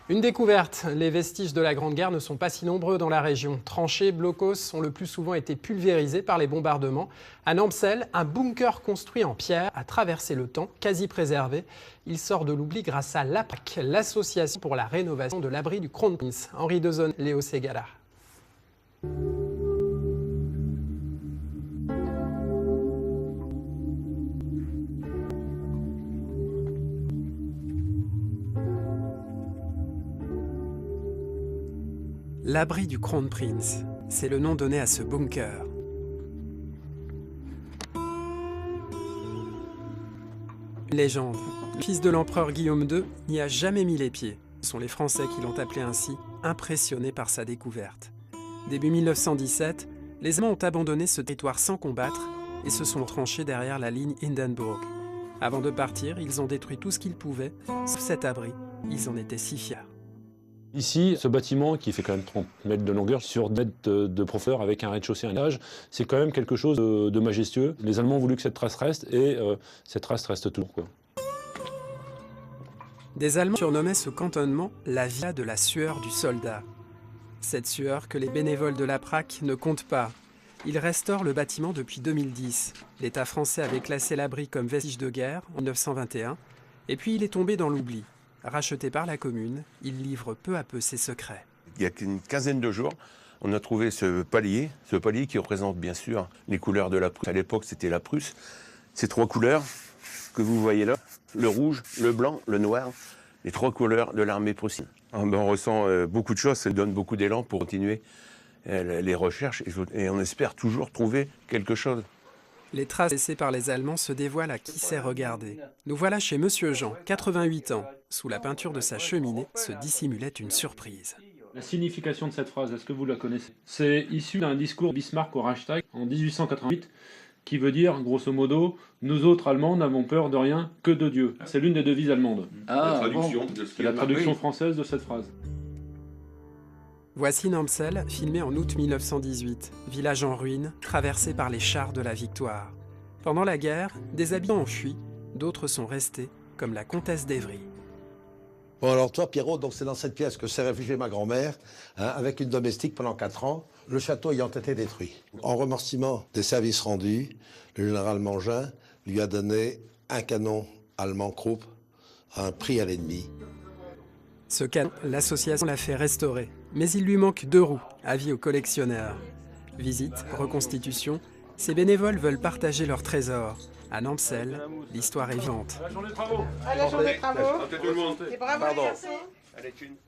Une découverte, les vestiges de la Grande Guerre ne sont pas si nombreux dans la région. Tranchées, blocos ont le plus souvent été pulvérisés par les bombardements. À Nampsel, un bunker construit en pierre a traversé le temps, quasi préservé. Il sort de l'oubli grâce à l'APRAC, l'association pour la rénovation de l'abri du Kronprinz. Henri Dezon, Léo Segala. L'abri du Kronprinz, c'est le nom donné à ce bunker. Une légende. Le fils de l'empereur Guillaume II n'y a jamais mis les pieds. Ce sont les Français qui l'ont appelé ainsi, impressionnés par sa découverte. Début 1917, les Allemands ont abandonné ce territoire sans combattre et se sont tranchés derrière la ligne Hindenburg. Avant de partir, ils ont détruit tout ce qu'ils pouvaient, sauf cet abri. Ils en étaient si fiers. Ici, ce bâtiment qui fait quand même 30 mètres de longueur sur 10 mètres de profondeur avec un rez-de-chaussée et un étage, c'est quand même quelque chose de majestueux. Les Allemands ont voulu que cette trace reste et cette trace reste toujours, quoi. Des Allemands surnommaient ce cantonnement la via de la sueur du soldat. Cette sueur que les bénévoles de l'APRAC ne comptent pas. Ils restaurent le bâtiment depuis 2010. L'État français avait classé l'abri comme vestige de guerre en 1921, et puis il est tombé dans l'oubli. Racheté par la commune, il livre peu à peu ses secrets. Il y a une quinzaine de jours, on a trouvé ce palier qui représente bien sûr les couleurs de la Prusse. À l'époque, c'était la Prusse. Ces trois couleurs que vous voyez là, le rouge, le blanc, le noir, les trois couleurs de l'armée prussienne. On ressent beaucoup de choses, ça donne beaucoup d'élan pour continuer les recherches et on espère toujours trouver quelque chose. Les traces laissées par les Allemands se dévoilent à qui sait regarder. Nous voilà chez Monsieur Jean, 88 ans. Sous la peinture de sa cheminée se dissimulait une surprise. La signification de cette phrase, est-ce que vous la connaissez? C'est issu d'un discours de Bismarck au Reichstag en 1888 qui veut dire, grosso modo, « Nous autres Allemands n'avons peur de rien que de Dieu ». C'est l'une des devises allemandes. C'est la traduction française de cette phrase. Voici Nampsel, filmé en août 1918. Village en ruine, traversé par les chars de la victoire. Pendant la guerre, des habitants ont fui, d'autres sont restés, comme la comtesse d'Evry. Bon alors toi Pierrot, donc c'est dans cette pièce que s'est réfugiée ma grand-mère, avec une domestique pendant 4 ans, le château ayant été détruit. En remerciement des services rendus, le général Mangin lui a donné un canon allemand Krupp à un prix à l'ennemi. Ce canon, l'association l'a fait restaurer, mais il lui manque 2 roues, avis aux collectionneurs. Visite, reconstitution, ces bénévoles veulent partager leur trésor. À Nampsel, l'histoire est vivante. À la journée de travaux. Et bravo les garçons.